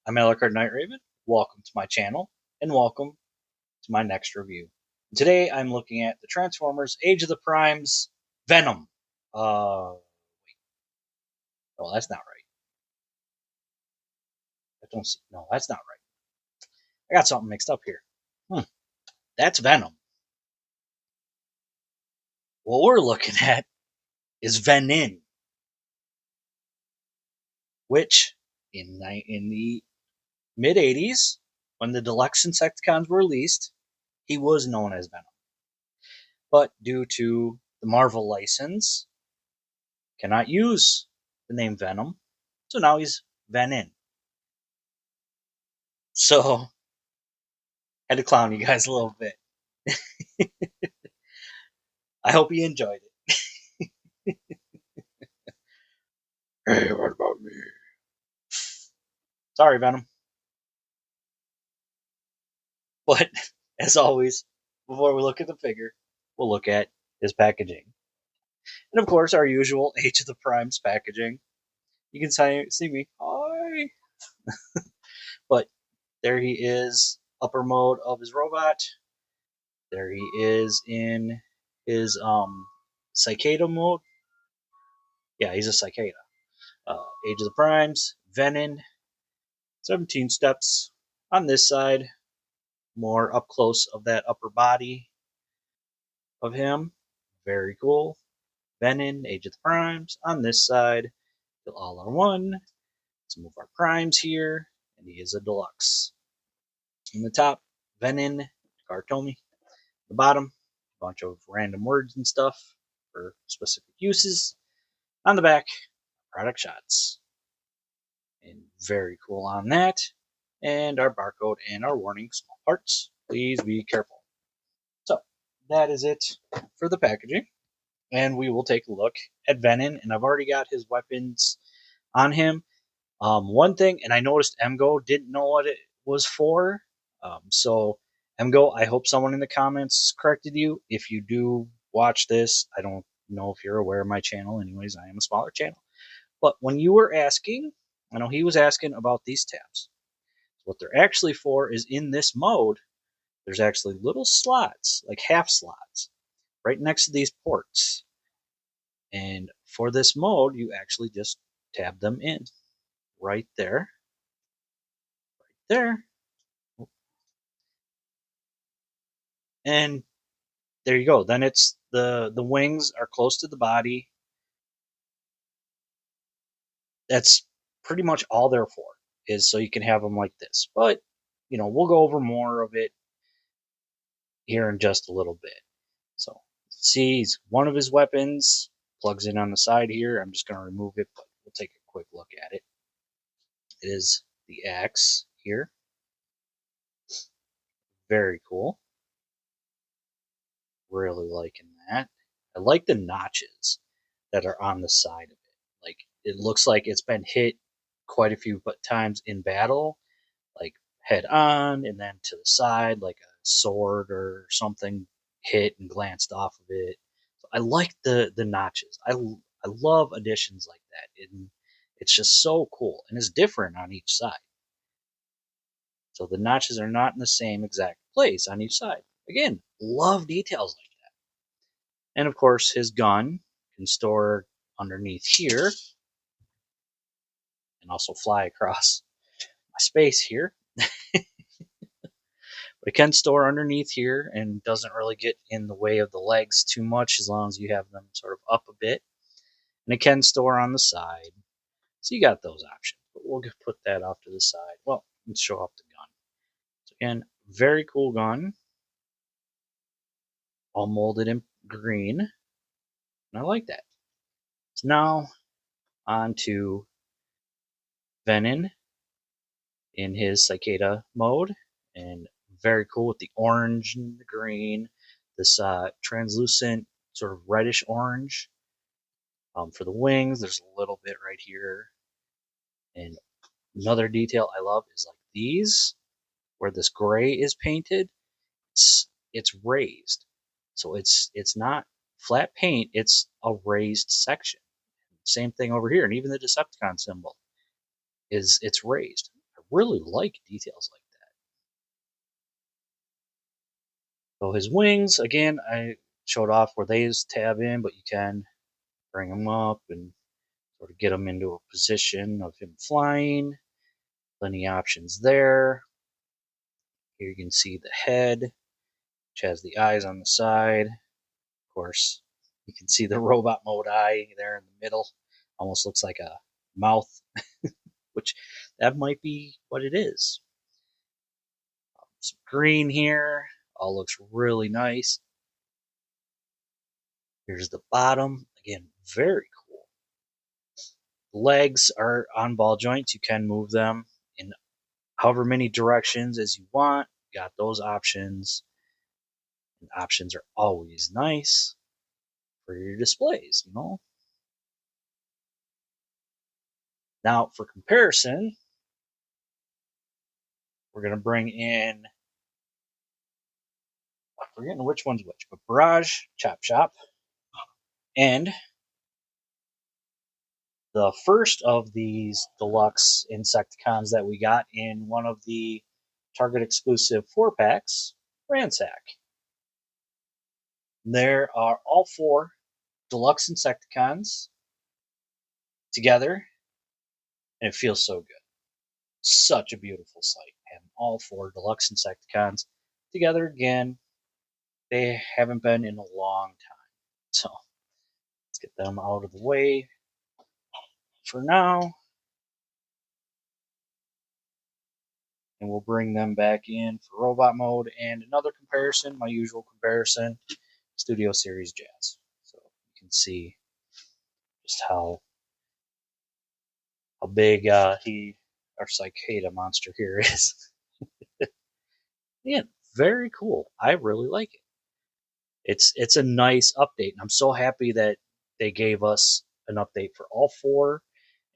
I'm Alucard Night Raven. Welcome to my channel, and welcome to my next review. Today I'm looking at the Transformers Age of the Primes Venom. Oh, that's not right. I don't see. No, that's not right. I got something mixed up here. That's Venom. What we're looking at is Venin, which in the mid '80s, when the Deluxe Insecticons were released, he was known as Venom. But due to the Marvel license, cannot use the name Venom, so now he's Venin. So had to clown you guys a little bit. I hope you enjoyed it. Hey, what about me? Sorry, Venom. But as always, before we look at the figure, we'll look at his packaging. And of course, our usual Age of the Primes packaging. You can see me. Hi. But there he is, upper mode of his robot. There he is in his cicada mode. Yeah, he's a cicada. Age of the Primes, Venin, 17 steps on this side, more up close of that upper body of him. Very cool. Venin, Age of the Primes on this side. They'll all are one. Let's move our primes here, and he is a deluxe. In the top, Venin, Cartomi. The bottom, a bunch of random words and stuff for specific uses. On the back, product shots. And very cool on that. And our barcode and our warning, small parts. Please be careful. So that is it for the packaging. And we will take a look at Venin. And I've already got his weapons on him. One thing, and I noticed MGO didn't know what it was for. So MGO, I hope someone in the comments corrected you. If you do watch this, I don't know if you're aware of my channel. Anyways, I am a smaller channel. But when you were asking, I know he was asking about these tabs. What they're actually for is in this mode, there's actually little slots, like half slots, right next to these ports. And for this mode, you actually just tab them in right there, right there. And there you go. Then it's the wings are close to the body. That's pretty much all they're for, is so you can have them like this. But we'll go over more of it here in just a little bit. So see, one of his weapons plugs in on the side here. I'm just going to remove it, but we'll take a quick look at it. It is the axe here. Very cool. Really liking that. I like the notches that are on the side of it. Like, it looks like it's been hit quite a few times in battle, like head on and then to the side, like a sword or something hit and glanced off of it. So I like the notches. I love additions like that. It's just so cool, and it's different on each side. So the notches are not in the same exact place on each side. Again, love details like that. And of course, his gun can store underneath here and also fly across my space here. But it can store underneath here and doesn't really get in the way of the legs too much as long as you have them sort of up a bit. And it can store on the side. So you got those options. But we'll put that off to the side. Well, let's show off the gun. So again, very cool gun. All molded in green. And I like that. So now on to Venin in his cicada mode. And very cool with the orange and the green. This translucent sort of reddish orange. For the wings, there's a little bit right here. And another detail I love is like these, where this gray is painted, it's raised. So it's not flat paint, it's a raised section. Same thing over here, and even the Decepticon symbol it's raised. I really like details like that. So his wings, again, I showed off where they just tab in, but you can bring them up and sort of get them into a position of him flying. Plenty options there. Here you can see the head, which has the eyes on the side. Of course, you can see the robot mode eye there in the middle. Almost looks like a mouth, which that might be what it is. Some green here. All looks really nice. Here's the bottom. Again, very cool. Legs are on ball joints. You can move them in however many directions as you want. Got those options. And options are always nice for your displays, you know. Now, for comparison, we're going to bring in, I'm forgetting which one's which, but Barrage, Chop Shop, and the first of these deluxe Insecticons that we got in one of the Target exclusive 4-packs, Ransack. There are all 4 deluxe Insecticons together, and it feels so good. Such a beautiful sight. Having all 4 deluxe Insecticons together again. They haven't been in a long time. So let's get them out of the way for now. And we'll bring them back in for robot mode. And another comparison, my usual comparison, Studio Series Jazz. So you can see just how big our cicada monster here is. Yeah, very cool. I really like it. It's a nice update, and I'm so happy that they gave us an update for all 4.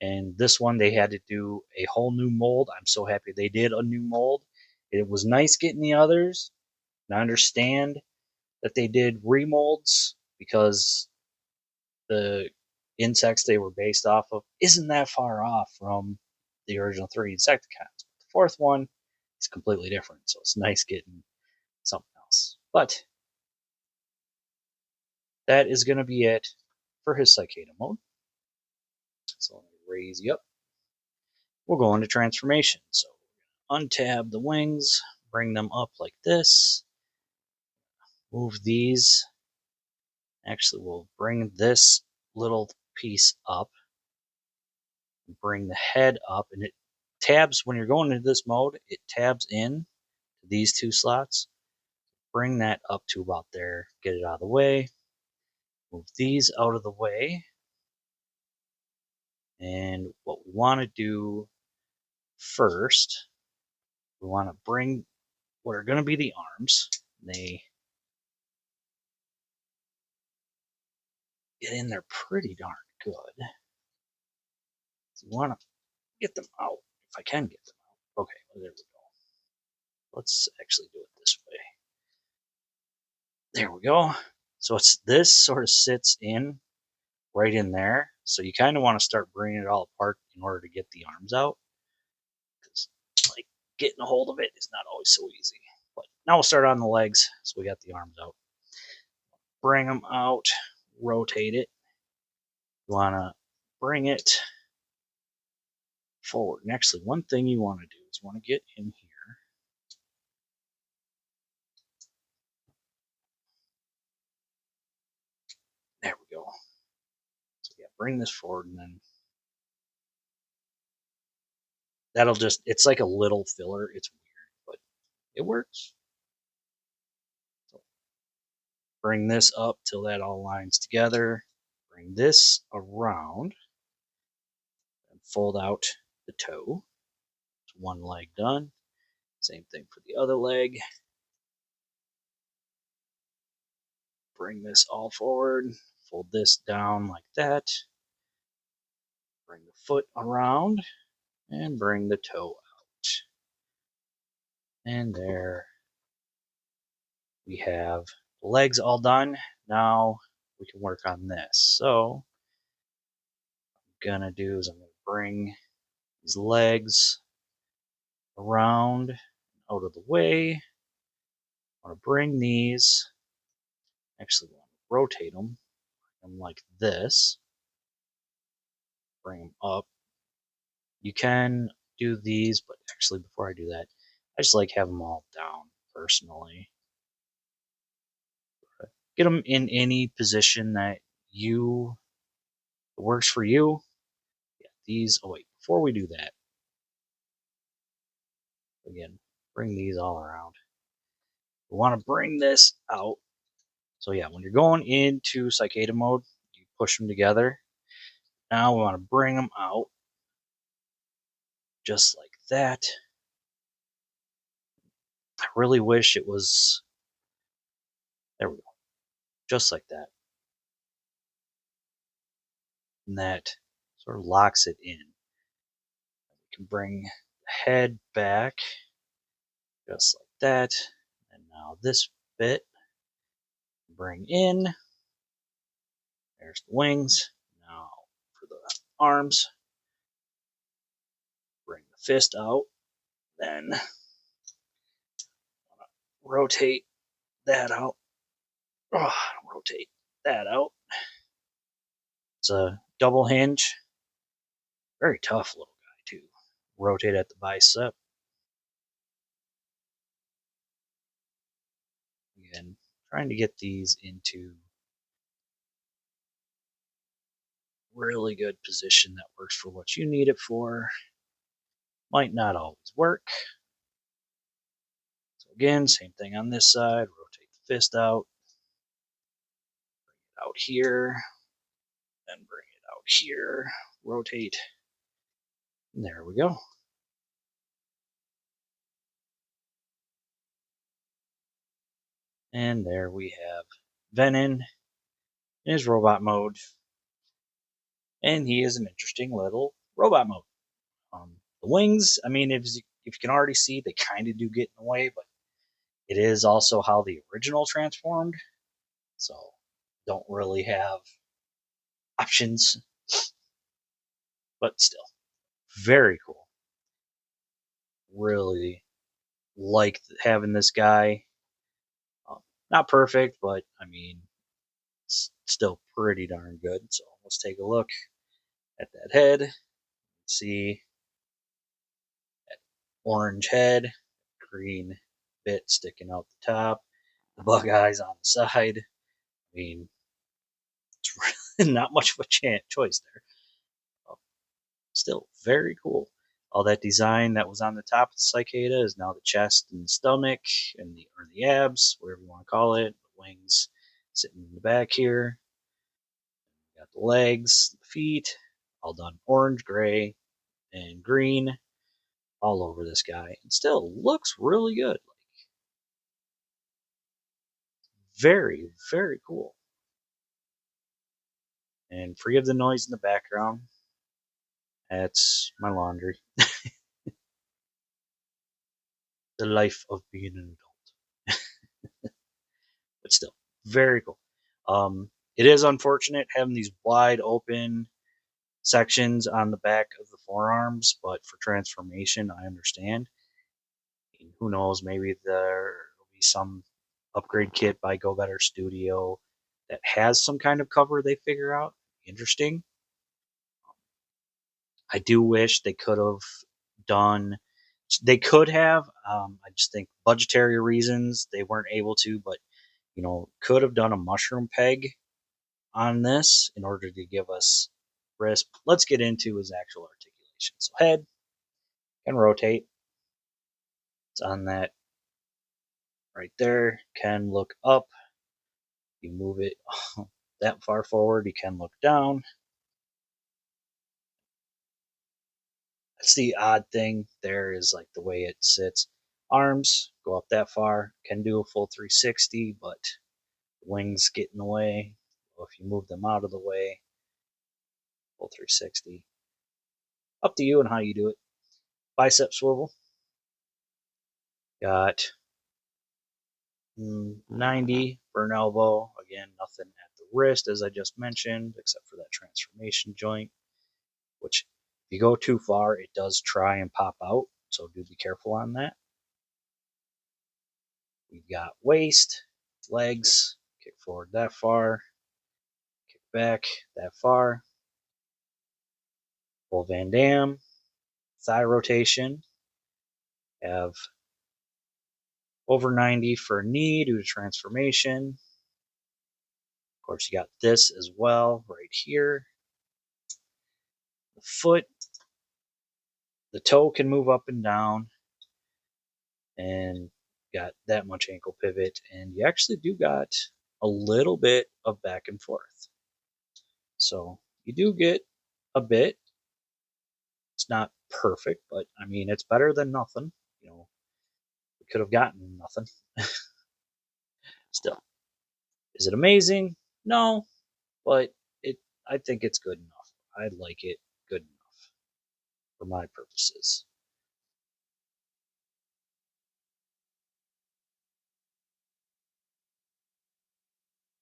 And this one, they had to do a whole new mold. I'm so happy they did a new mold. It was nice getting the others. And I understand that they did remolds because the insects they were based off of isn't that far off from the original 3 Insecticons. The 4th one is completely different, so it's nice getting something else. But that is going to be it for his cicada mode. So let me raise you up. We'll go into transformation. So untab the wings, bring them up like this. Move these. Actually, we'll bring this little piece up. Bring the head up, and it tabs when you're going into this mode. It tabs in to these 2 slots. Bring that up to about there. Get it out of the way. Move these out of the way. And what we want to do first, we want to bring what are going to be the arms. They get in there pretty darn good. So you want to get them out, if I can get them out. Okay, well, there we go. Let's actually do it this way. There we go. So it's this sort of sits in right in there. So you kind of want to start bringing it all apart in order to get the arms out. Because like getting a hold of it is not always so easy. But now we'll start on the legs. So we got the arms out. Bring them out, rotate it. You want to bring it forward. And actually, one thing you want to do is you want to get in here. There we go. So yeah, bring this forward, and then that'll just, it's like a little filler. It's weird, but it works. So bring this up till that all lines together. Bring this around and fold out the toe. It's one leg done. Same thing for the other leg. Bring this all forward. Fold this down like that. Bring the foot around and bring the toe out. And there we have the legs all done. Now we can work on this. So what I'm gonna do is I'm gonna bring these legs around, out of the way. I want to bring these, actually want to rotate them like this, bring them up. You can do these, but actually before I do that, I just like have them all down personally. Get them in any position that works for you. Yeah, these, oh wait, before we do that, again, bring these all around. We want to bring this out. So yeah, when you're going into cicada mode, you push them together. Now we want to bring them out just like that. I really wish it was, there we go, just like that. And that sort of locks it in. We can bring the head back just like that. And now this bit, bring in. There's the wings. Now for the arms, bring the fist out. Then rotate that out. Oh, rotate that out. It's a double hinge. Very tough little guy too. Rotate at the bicep. Again, trying to get these into really good position that works for what you need it for. Might not always work. So again, same thing on this side. Rotate the fist out. Bring it out here. Then bring it out here. Rotate. And there we go. And there we have Venin in his robot mode. And he is an interesting little robot mode. The wings, I mean, if you can already see, they kind of do get in the way, but it is also how the original transformed. So don't really have options, but still very cool. Really like having this guy. Not perfect, but I mean, it's still pretty darn good. So let's take a look at that head. See that orange head, green bit sticking out the top, the bug eyes on the side. I mean, it's really not much of a choice there. Still very cool. All that design that was on the top of the cicada is now the chest and the stomach and or the abs, whatever you want to call it. The wings sitting in the back here. Got the legs, the feet, all done orange, gray, and green all over this guy. It still looks really good. Very, very cool. And forgive the noise in the background. That's my laundry. The life of being an adult. But still, very cool. It is unfortunate having these wide open sections on the back of the forearms, but for transformation, I understand. And who knows, maybe there will be some upgrade kit by Go Better Studio that has some kind of cover they figure out. Interesting. I do wish they could have done. They could have. I just think budgetary reasons they weren't able to, but could have done a mushroom peg on this in order to give us wrist. Let's get into his actual articulation. So head can rotate. It's on that right there. Can look up. You move it that far forward, you can look down. That's the odd thing there is like the way it sits. Arms go up that far, can do a full 360, but wings get in the way. Well, if you move them out of the way, full 360. Up to you and how you do it. Bicep swivel. Got 90 for an elbow. Again, nothing at the wrist, as I just mentioned, except for that transformation joint, which if you go too far, it does try and pop out. so do be careful on that. We've got waist, legs, kick forward that far, kick back that far, full Van Dam, thigh rotation, have over 90 for knee due to transformation. Of course, you got this as well right here. The foot, the toe can move up and down, and got that much ankle pivot, and you actually do got a little bit of back and forth. So you do get a bit. It's not perfect, but I mean, it's better than nothing. You know, we could have gotten nothing. Still, is it amazing? No, but it. I think it's good enough. I like it good enough for my purposes.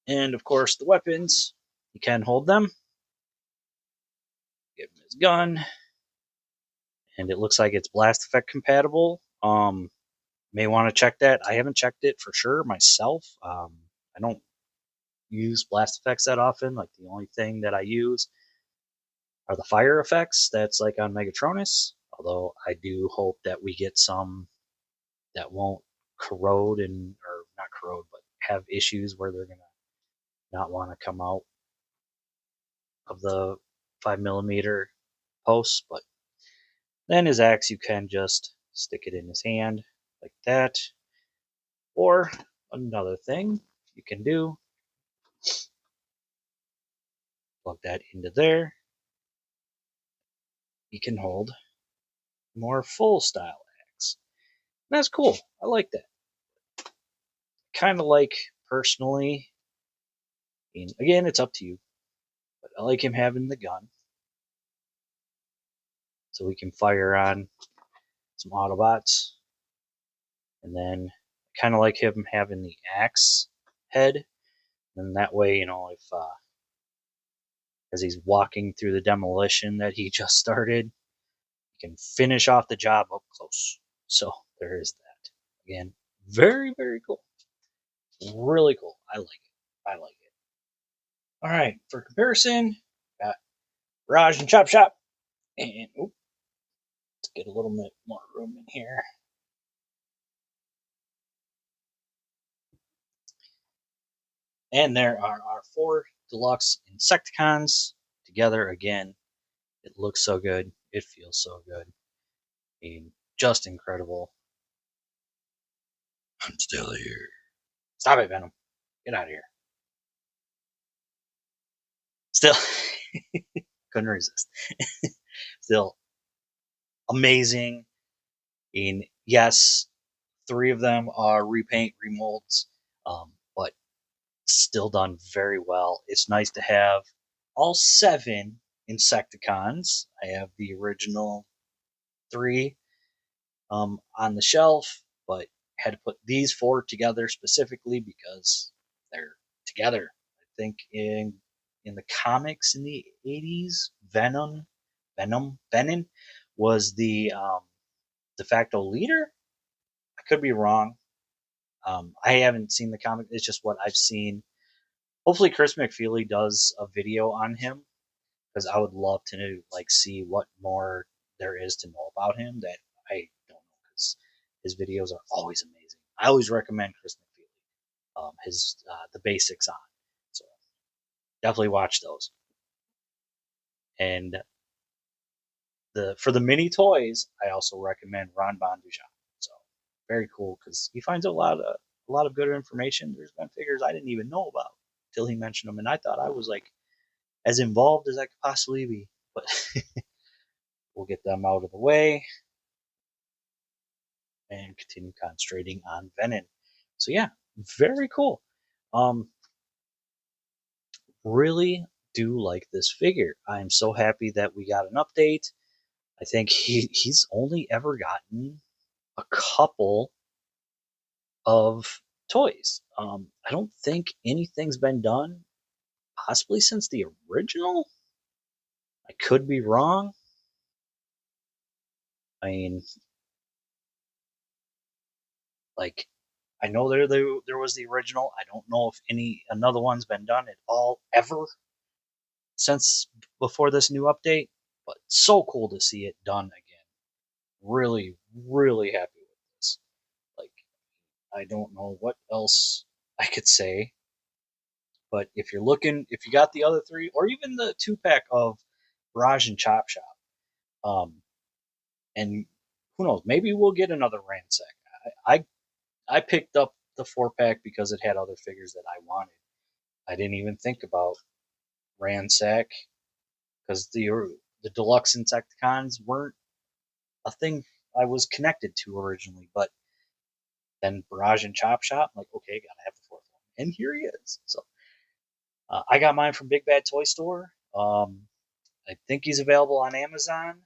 And of course, the weapons, you can hold them. Give him his gun, and it looks like it's blast effect compatible. May want to check that. I haven't checked it for sure myself. I don't use blast effects that often. Like the only thing that I use are the fire effects. That's like on Megatronus. Although I do hope that we get some that won't corrode and or not corrode, but have issues where they're gonna not want to come out of the 5mm posts. But then his axe, you can just stick it in his hand like that. Or another thing you can do, plug that into there. You can hold more full style axe. And that's cool. I like that. Kind of like personally, and again, it's up to you, but I like him having the gun so we can fire on some Autobots. And then kind of like him having the axe head. And that way, you know, if as he's walking through the demolition that he just started, he can finish off the job up close. So there is that. Again, very, very cool. Really cool. I like it. I like it. All right, for comparison, got Garage and Chop Shop. And let's get a little bit more room in here. And there are our 4 deluxe Insecticons together again. It looks so good. It feels so good. I mean, just incredible. I'm still here. Stop it, Venom. Get out of here. Still, couldn't resist. Still amazing. And yes, 3 of them are repaint remolds, but still done very well. It's nice to have all 7 Insecticons. I have the original 3 on the shelf, but had to put these 4 together specifically because they're together. I think in the comics in the 80s, Venin was the de facto leader. I could be wrong. I haven't seen the comic. It's just what I've seen. Hopefully, Chris McFeely does a video on him because I would love to like see what more there is to know about him that I don't know because his videos are always amazing. I always recommend Chris McFeely, his the basics on. So definitely watch those. And for the mini toys, I also recommend Ron Bon Dujan. So very cool because he finds a lot of good information. There's been figures I didn't even know about till he mentioned them, and I thought I was like as involved as I could possibly be. But we'll get them out of the way and continue concentrating on Venin. So yeah, very cool. Really do like this figure. I am so happy that we got an update. I think he's only ever gotten a couple of toys. I don't think anything's been done, possibly since the original. I could be wrong. I mean, Like, I know there was the original. I don't know if another one's been done at all ever since before this new update, but so cool to see it done again. Really, really happy with this. Like, I don't know what else I could say, but if you got the other three, or even the 2-pack of Barrage and Chop Shop, um, and who knows, maybe we'll get another Ransack. I I picked up the 4-pack because it had other figures that I wanted. I didn't even think about Ransack because the deluxe Insecticons weren't a thing I was connected to originally, but then Barrage and Chop Shop, I'm like, okay, gotta have the fourth one, and here he is. So I got mine from Big Bad Toy Store. I think he's available on Amazon.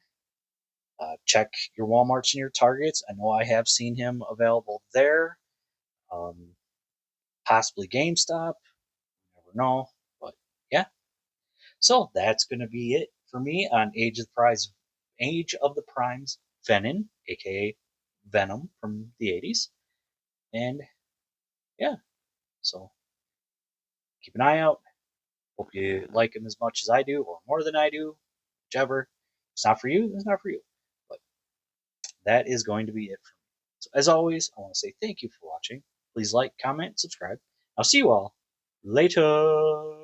Check your WalMarts and your Targets. I know I have seen him available there. Um, Possibly GameStop. You never know. But yeah. So that's gonna be it for me on Age of the Primes Venin, aka Venom from the 80s. And yeah, so keep an eye out. Hope you like him as much as I do, or more than I do. Whichever. It's not for you, it's not for you. But that is going to be it for me. So as always, I want to say thank you for watching. Please like, comment, subscribe. I'll see you all later.